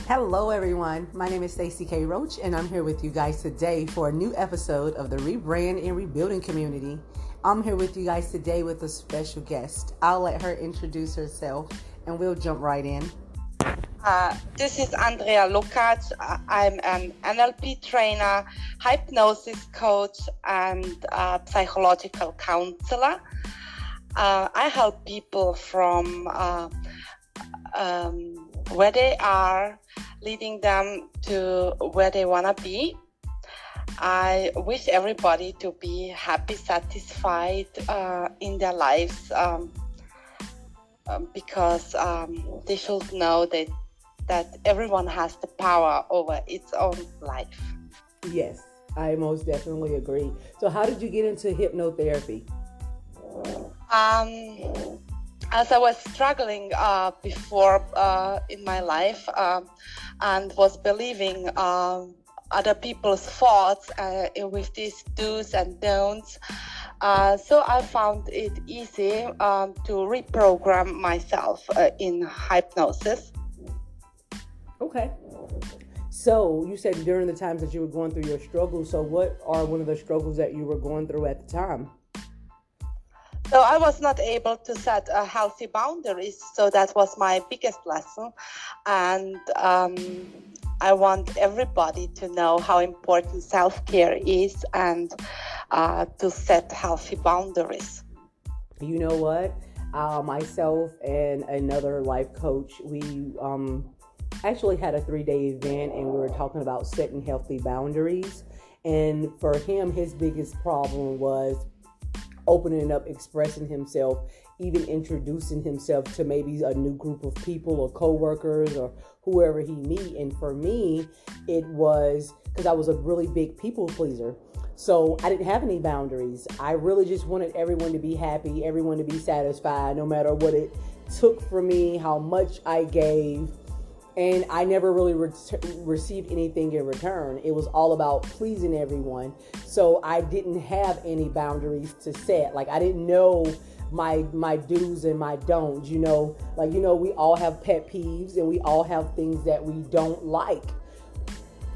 Hello everyone, my name is Stacey K. Roach and I'm here with you guys today for a new episode of the Rebrand and Rebuilding Community. I'm here with you guys today with a special guest. I'll let her introduce herself and we'll jump right in. This is Andrea Lukac. I'm an NLP trainer, hypnosis coach, and psychological counselor. I help people from where they are, leading them to where they want to be. I wish everybody to be happy, satisfied in their lives because they should know that everyone has the power over its own life. Yes, I most definitely agree. So how did you get into hypnotherapy? As I was struggling before in my life and was believing other people's thoughts with these do's and don'ts, so I found it easy to reprogram myself in hypnosis. Okay. So you said during the times that you were going through your struggles, so what are one of the struggles that you were going through at the time? So I was not able to set healthy boundaries, so that was my biggest lesson. And I want everybody to know how important self-care is and to set healthy boundaries. You know what? Myself and another life coach, we actually had a 3-day event and we were talking about setting healthy boundaries. And for him, his biggest problem was opening up, expressing himself, even introducing himself to maybe a new group of people or coworkers or whoever he meet. And for me, it was because I was a really big people pleaser. So I didn't have any boundaries. I really just wanted everyone to be happy, everyone to be satisfied, no matter what it took for me, how much I gave. And I never really received anything in return. It was all about pleasing everyone. So I didn't have any boundaries to set. Like I didn't know my do's and my don'ts, we all have pet peeves and we all have things that we don't like.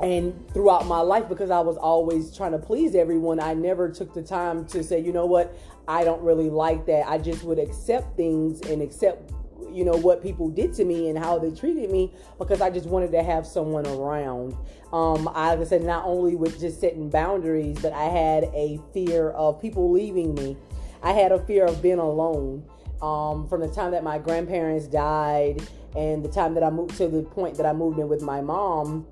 And throughout my life, because I was always trying to please everyone, I never took the time to say, you know what, I don't really like that. I just would accept things and accept what people did to me and how they treated me because I just wanted to have someone around. Like I said, not only with just setting boundaries, but I had a fear of people leaving me. I had a fear of being alone. From the time that my grandparents died and the time that I moved to the point that I moved in with my mom,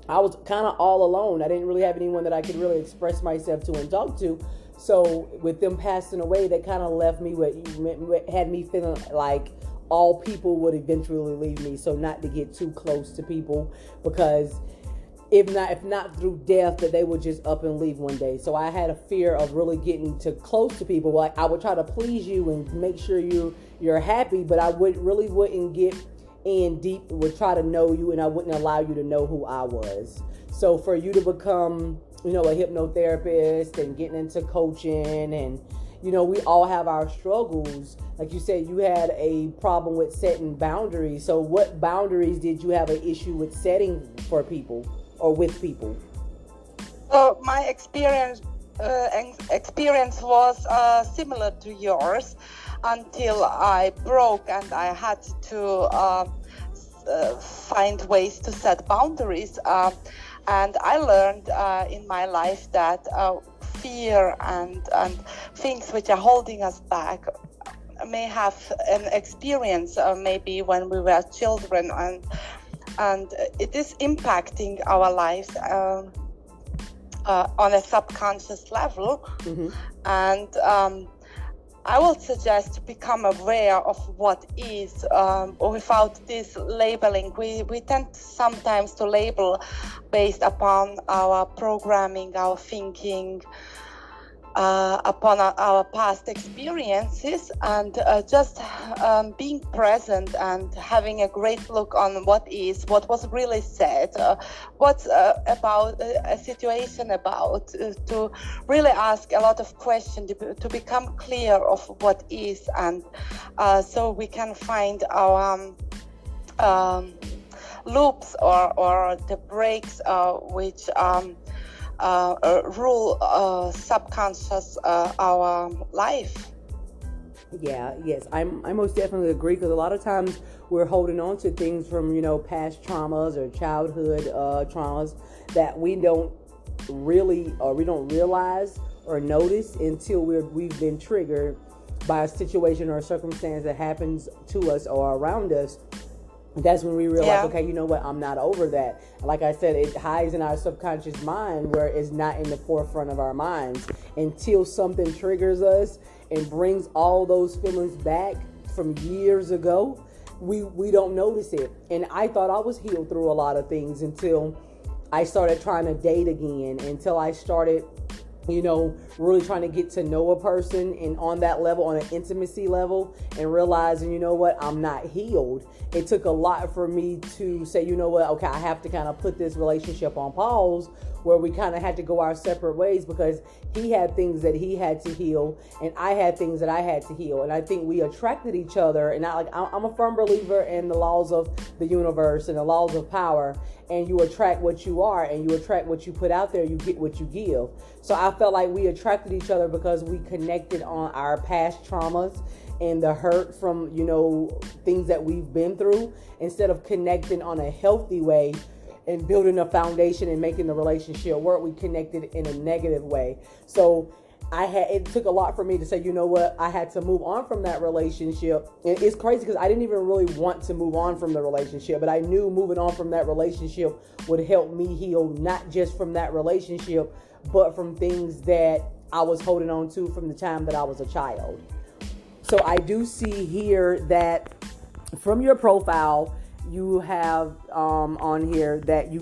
I was kind of all alone. I didn't really have anyone that I could really express myself to and talk to. So with them passing away, that kind of left me had me feeling like all people would eventually leave me, so not to get too close to people because if not through death, that they would just up and leave one day. So I had a fear of really getting too close to people. Like I would try to please you and make sure you're happy, but I wouldn't get in deep, would try to know you, and I wouldn't allow you to know who I was. So for you to become, a hypnotherapist and getting into coaching and we all have our struggles. Like you said, you had a problem with setting boundaries. So what boundaries did you have an issue with setting for people or with people? So my experience was similar to yours until I broke and I had to find ways to set boundaries. And I learned in my life that fear and things which are holding us back may have an experience maybe when we were children and it is impacting our lives on a subconscious level. Mm-hmm. And I would suggest to become aware of what is without this labeling. We tend sometimes to label based upon our programming, our thinking, upon our past experiences, and just being present and having a great look on what was really said, what's about a situation about, to really ask a lot of questions to become clear of what is, and so we can find our loops or the breaks which rule subconscious our life. Yeah, yes, I most definitely agree, because a lot of times we're holding on to things from, past traumas or childhood traumas that we don't really, or we don't realize or notice until we've been triggered by a situation or a circumstance that happens to us or around us. That's when we realize, okay, you know what, I'm not over that. Like I said, it hides in our subconscious mind where it's not in the forefront of our minds until something triggers us and brings all those feelings back from years ago. We don't notice it. And I thought I was healed through a lot of things until I started trying to date again, until I started really trying to get to know a person, and on that level, on an intimacy level, and realizing, I'm not healed. It took a lot for me to say, okay, I have to kind of put this relationship on pause, where we kind of had to go our separate ways, because he had things that he had to heal and I had things that I had to heal. And I think we attracted each other. And I'm a firm believer in the laws of the universe and the laws of power. And you attract what you are, and you attract what you put out there. You get what you give. So I felt like we attracted each other because we connected on our past traumas and the hurt from, things that we've been through, instead of connecting on a healthy way and building a foundation and making the relationship work. We connected in a negative way. So it took a lot for me to say, I had to move on from that relationship. And it's crazy because I didn't even really want to move on from the relationship, but I knew moving on from that relationship would help me heal, not just from that relationship, but from things that I was holding on to from the time that I was a child. So I do see here that from your profile, you have on here that you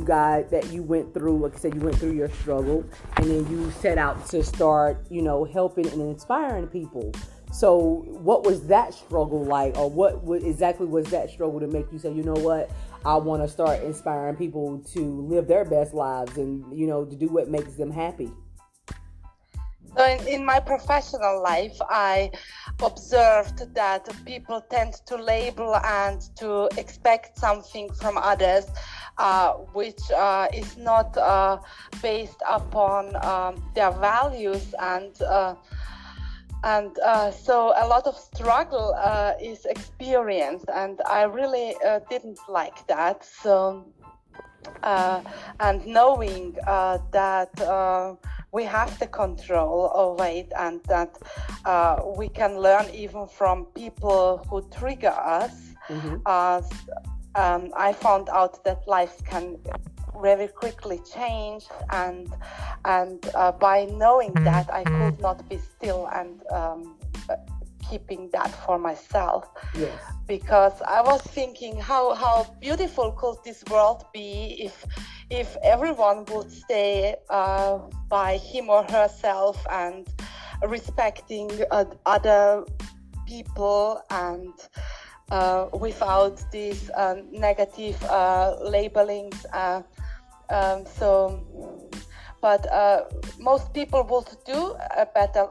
went through, like I said, you went through your struggle, and then you set out to start, helping and inspiring people. So what was that struggle like, or what exactly was that struggle to make you say, I want to start inspiring people to live their best lives and, to do what makes them happy? So in my professional life, I observed that people tend to label and to expect something from others, which is not based upon their values, and so a lot of struggle is experienced, and I really didn't like that. So and knowing that we have the control over it, and that we can learn even from people who trigger us. Mm-hmm. I found out that lives can very quickly change, and by knowing that, I could not be still and keeping that for myself. Yes. Because I was thinking how beautiful could this world be if everyone would stay by him or herself, and respecting other people, and without these negative labelings. But most people would do a better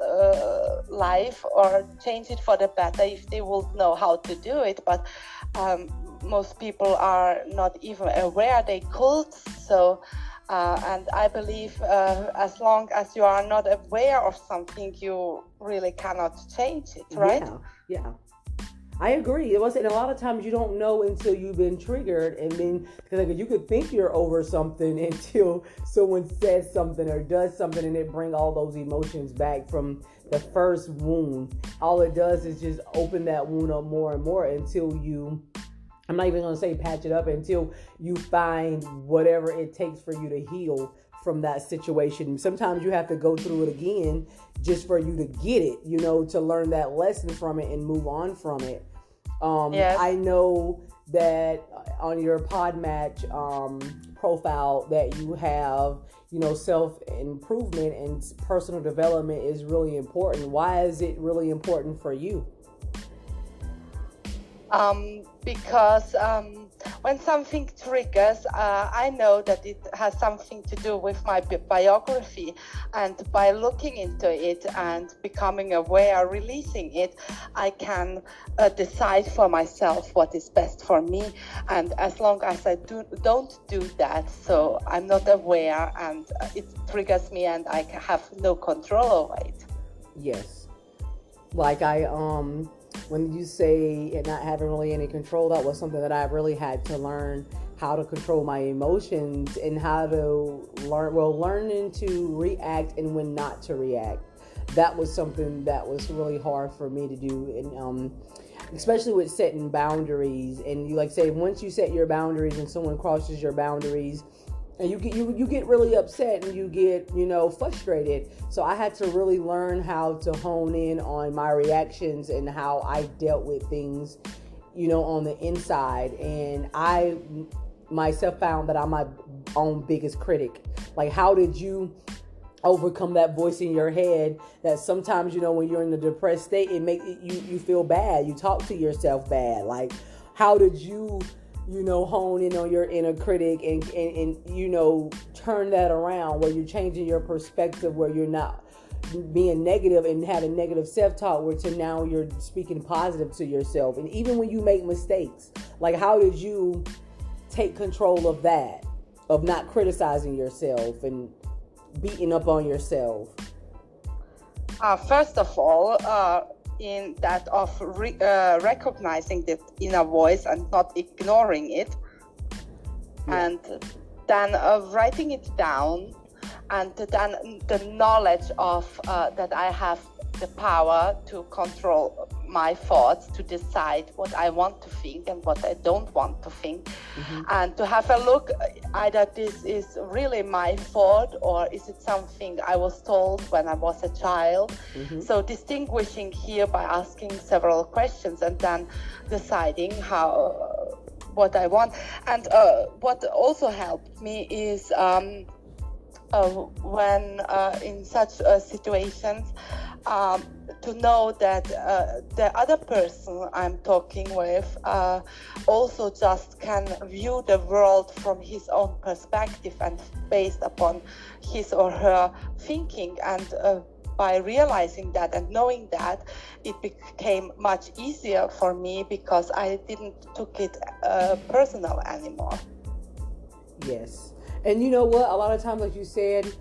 life or change it for the better if they would know how to do it. But most people are not even aware they could. So, and I believe as long as you are not aware of something, you really cannot change it, right? Yeah. I agree. It wasn't. A lot of times you don't know until you've been triggered, and then because you could think you're over something until someone says something or does something, and it brings all those emotions back from the first wound. All it does is just open that wound up more and more until you. I'm not even going to say patch it up, until you find whatever it takes for you to heal from that situation. Sometimes you have to go through it again just for you to get it, to learn that lesson from it and move on from it. Yes. I know that on your Podmatch profile that you have, self-improvement and personal development is really important. Why is it really important for you? Because when something triggers, I know that it has something to do with my biography, and by looking into it and becoming aware, releasing it, I can decide for myself what is best for me. And as long as I don't do that, so I'm not aware, and it triggers me and I have no control over it. Yes. Like when you say and not having really any control, that was something that I really had to learn how to control my emotions and how to learning to react and when not to react. That was something that was really hard for me to do, and especially with setting boundaries. And you like say once you set your boundaries and someone crosses your boundaries, and you get really upset and you get frustrated. So I had to really learn how to hone in on my reactions and how I dealt with things on the inside. And I myself found that I'm my own biggest critic. Like, how did you overcome that voice in your head that sometimes when you're in a depressed state, it makes you feel bad, you talk to yourself bad? Like, how did you hone in on your inner critic and turn that around where you're changing your perspective, where you're not being negative and having negative self-talk, where to now you're speaking positive to yourself? And even when you make mistakes, like, how did you take control of that, of not criticizing yourself and beating up on yourself? First of all, in that of recognizing the inner voice and not ignoring it, and then writing it down, and then the knowledge of that I have the power to control my thoughts, to decide what I want to think and what I don't want to think, and to have a look, either this is really my thought or is it something I was told when I was a child. So distinguishing here by asking several questions and then deciding what I want. And what also helped me is when in such situations, to know that the other person I'm talking with also just can view the world from his own perspective and based upon his or her thinking. And by realizing that and knowing that, it became much easier for me because I didn't took it personal anymore. Yes. And you know what? A lot of times, like you said,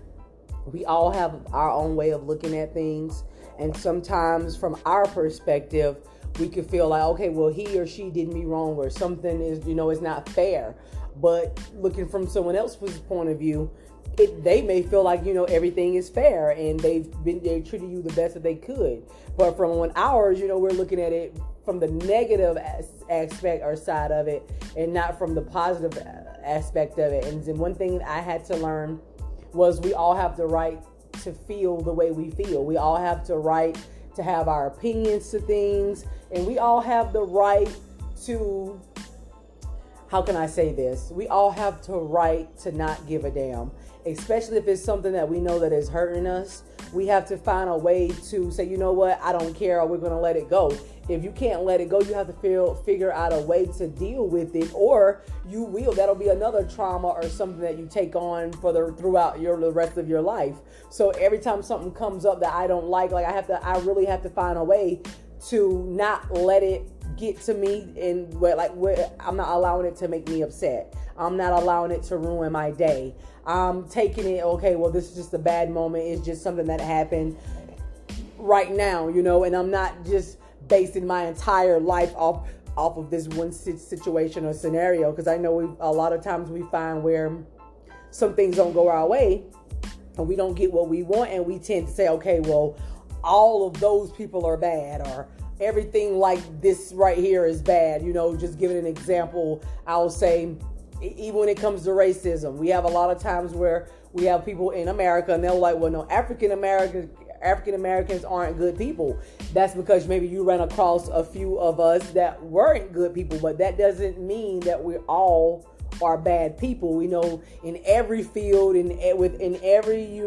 we all have our own way of looking at things. And sometimes from our perspective, we could feel like, okay, well, he or she did me wrong, or something is, is not fair. But looking from someone else's point of view, they may feel like, everything is fair and they treated you the best that they could. But from ours, we're looking at it from the negative aspect or side of it and not from the positive aspect of it. And one thing I had to learn was we all have the right to feel the way we feel. We all have the right to have our opinions to things, and we all have the right to, how can I say this? We all have the right to not give a damn, especially if it's something that we know that is hurting us. We have to find a way to say, you know what, I don't care, or we're going to let it go. If you can't let it go, you have to figure out a way to deal with it, or you will. That'll be another trauma or something that you take on throughout the rest of your life. So every time something comes up that I don't like I really have to find a way to not let it get to me, and I'm not allowing it to make me upset. I'm not allowing it to ruin my day. I'm taking it, okay, well, this is just a bad moment. It's just something that happened right now, and I'm not just basing my entire life off of this one situation or scenario, because I know a lot of times we find where some things don't go our way and we don't get what we want, and we tend to say, okay, well, all of those people are bad, or everything like this right here is bad. Just giving an example, I'll say, even when it comes to racism, we have a lot of times where we have people in America and they're like, well, no, African Americans aren't good people. That's because maybe you ran across a few of us that weren't good people, but that doesn't mean that we all are bad people. We know in every field, in every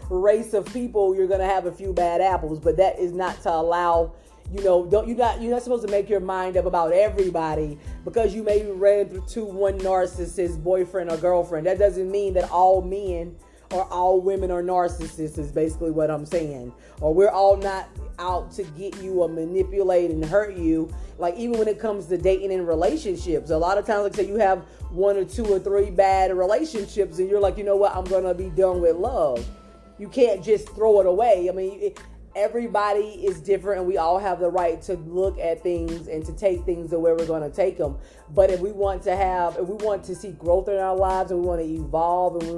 race of people, you're gonna have a few bad apples, but that is not to allow you're not supposed to make your mind up about everybody because you maybe ran through one narcissist boyfriend or girlfriend. That doesn't mean that all men or all women are narcissists, is basically what I'm saying. Or we're all not out to get you or manipulate and hurt you. Like, even when it comes to dating and relationships, a lot of times, like, say you have 1 or 2 or 3 bad relationships and you're like, you know what, I'm gonna be done with love. You can't just throw it away. I mean, everybody is different, and we all have the right to look at things and to take things to where we're going to take them. But if we want to see growth in our lives, and we want to evolve, and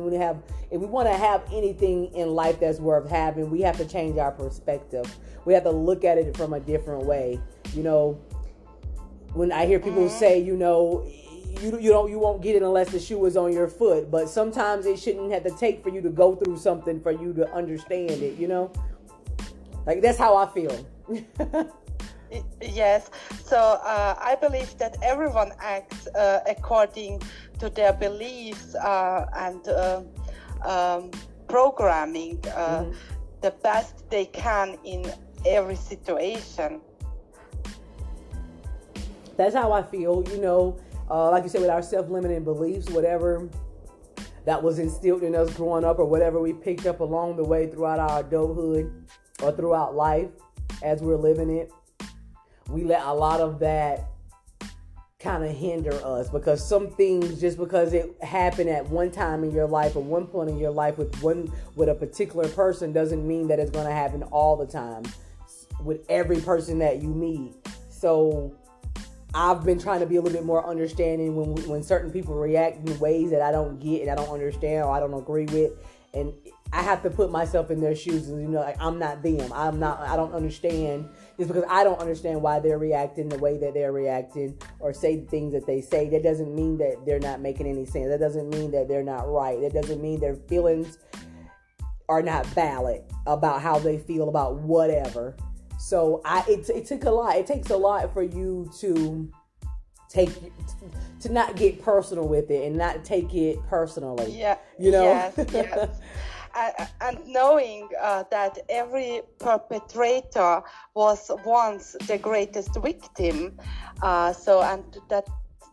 if we want to have anything in life that's worth having, we have to change our perspective. We have to look at it from a different way. When I hear people say, you won't get it unless the shoe is on your foot. But sometimes it shouldn't have to take for you to go through something for you to understand it. Like, that's how I feel. Yes. So I believe that everyone acts according to their beliefs and programming the best they can in every situation. That's how I feel, like you said, with our self-limiting beliefs, whatever that was instilled in us growing up, or whatever we picked up along the way throughout our adulthood or throughout life as we're living it, we let a lot of that kind of hinder us, because some things, just because it happened at one time in your life or one point in your life with a particular person, doesn't mean that it's going to happen all the time with every person that you meet. So I've been trying to be a little bit more understanding when certain people react in ways that I don't get and I don't understand or I don't agree with, and I have to put myself in their shoes, and like, I'm not them. I don't understand. Just because I don't understand why they're reacting the way that they're reacting or say the things that they say, that doesn't mean that they're not making any sense. That doesn't mean that they're not right. That doesn't mean their feelings are not valid about how they feel about whatever. So it took a lot. It takes a lot for you to not get personal with it and not take it personally. Yeah. Yes. And knowing that every perpetrator was once the greatest victim, and that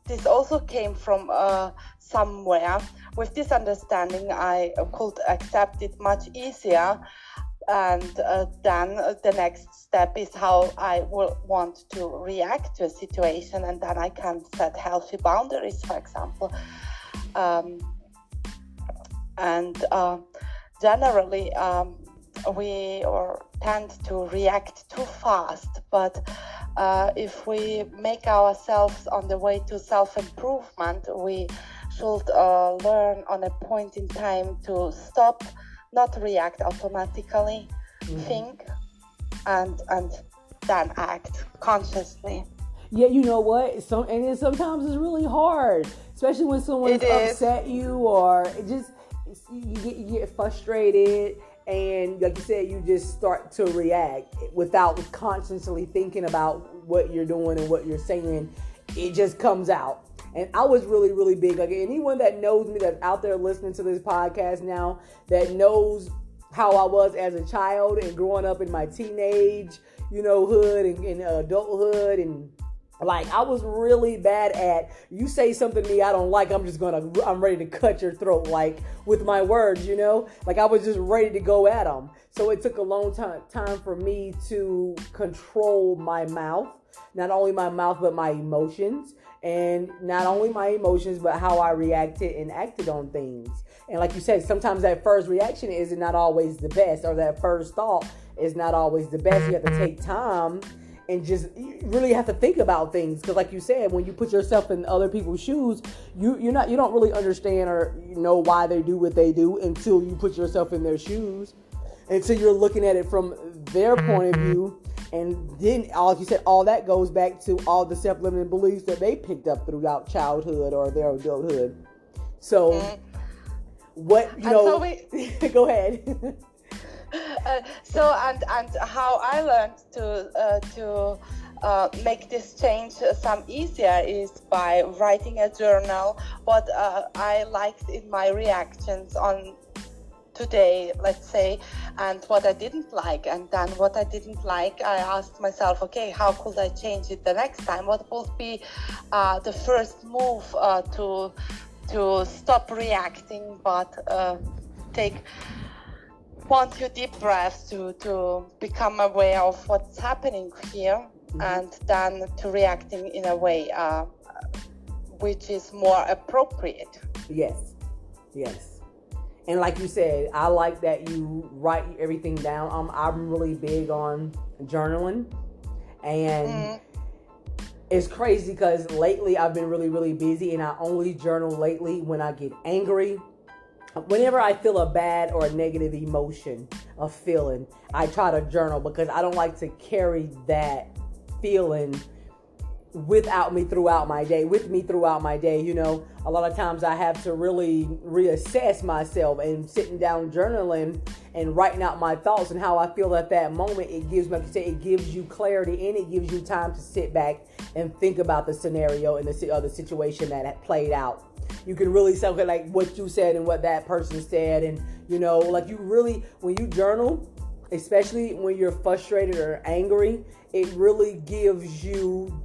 this also came from somewhere. With this understanding, I could accept it much easier. And then the next step is how I will want to react to a situation, and then I can set healthy boundaries, for example. Generally, we tend to react too fast, but if we make ourselves on the way to self-improvement, we should learn on a point in time to stop, not react automatically, think, and then act consciously. Yeah, you know what? Sometimes it's really hard, especially when someone's upset you, or you get frustrated, and like you said, you just start to react without consciously thinking about what you're doing and what you're saying. It just comes out. And I was really, really big. Like, anyone that knows me, that's out there listening to this podcast now, that knows how I was as a child and growing up in my teenage, hood and adulthood, and like, I was really bad at, you say something to me I don't like, I'm ready to cut your throat, like, with my words, like, I was just ready to go at them. So it took a long time for me to control my mouth, not only my mouth, but my emotions, and not only my emotions, but how I reacted and acted on things. And like you said, sometimes that first reaction is not always the best, or that first thought is not always the best. You have to take time and just really have to think about things, because like you said, when you put yourself in other people's shoes, you don't really understand or know why they do what they do until you put yourself in their shoes, until you're looking at it from their point of view. And then, like you said, all that goes back to all the self-limiting beliefs that they picked up throughout childhood or their adulthood. So go ahead. And how I learned to make this change some easier is by writing a journal what I liked in my reactions on today, let's say, and what I didn't like. And then what I didn't like, I asked myself, okay, how could I change it the next time? What would be the first move to stop reacting, but take 1-2 deep breaths to become aware of what's happening here, and then to reacting in a way which is more appropriate. Yes. And like you said, I like that you write everything down. I'm really big on journaling, and it's crazy because lately I've been really, really busy, and I only journal lately when I get angry. Whenever I feel a bad or a negative emotion, a feeling, I try to journal because I don't like to carry that feeling with me throughout my day. You know, a lot of times I have to really reassess myself, and sitting down journaling and writing out my thoughts and how I feel at that moment. It gives, like you say, it gives you clarity, and it gives you time to sit back and think about the scenario and the situation that had played out. You can really say, okay, like what you said and what that person said, and you know, like you really, when you journal, especially when you're frustrated or angry, it really gives you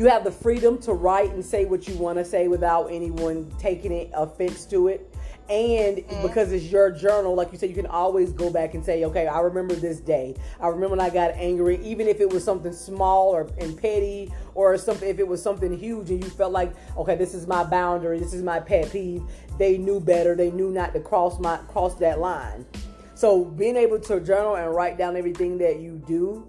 have the freedom to write and say what you want to say without anyone taking offense to it. And because it's your journal, like you said, you can always go back and say, okay, I remember this day. I remember when I got angry, even if it was something small and petty, or something, if it was something huge and you felt like, okay, this is my boundary, this is my pet peeve. They knew better. They knew not to cross that line. So being able to journal and write down everything that you do,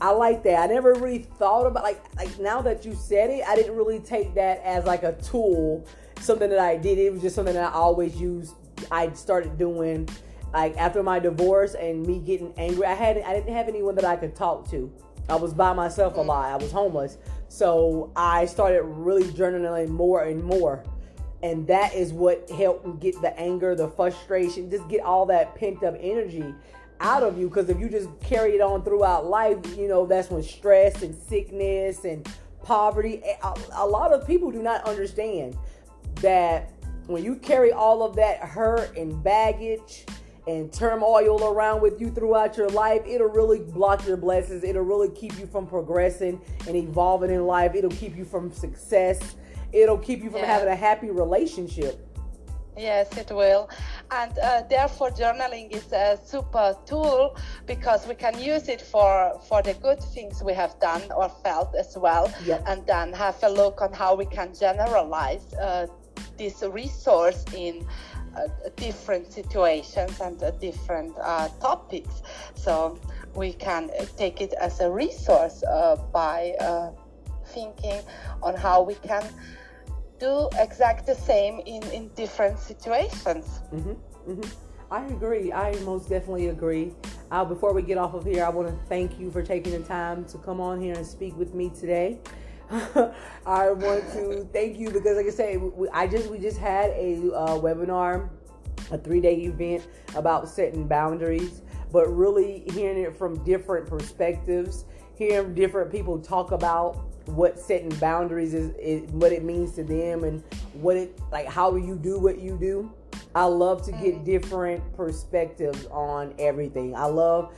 I like that. I never really thought about, like now that you said it, I didn't really take that as like a tool, something that I did. It was just something that I always used. I started doing, like after my divorce and me getting angry. I didn't have anyone that I could talk to. I was by myself a lot. I was homeless. So I started really journaling more and more. And that is what helped me get the anger, the frustration, just get all that pent up energy out of you. Because if you just carry it on throughout life, you know, that's when stress and sickness and poverty, a lot of people do not understand that when you carry all of that hurt and baggage and turmoil around with you throughout your life, it'll really block your blessings. It'll really keep you from progressing and evolving in life. It'll keep you from success. It'll keep you from having a happy relationship. Yes, it will. And therefore, journaling is a super tool because we can use it for the good things we have done or felt as well. Yep. And then have a look on how we can generalize this resource in different situations and different topics. So we can take it as a resource by thinking on how we can do exact the same in different situations. I agree. I most definitely agree. Before we get off of here, I want to thank you for taking the time to come on here and speak with me today. I want to thank you because, like I said, we just had a webinar, a 3-day event about setting boundaries, but really hearing it from different perspectives, hearing different people talk about what setting boundaries is, what it means to them, and how you do what you do. I love to get different perspectives on everything. I love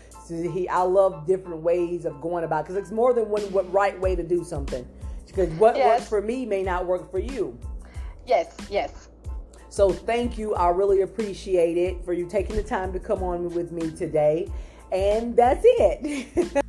different ways of going about, because it's more than one right way to do something. Because what works for me may not work for you. Yes. So thank you. I really appreciate it for you taking the time to come on with me today. And that's it.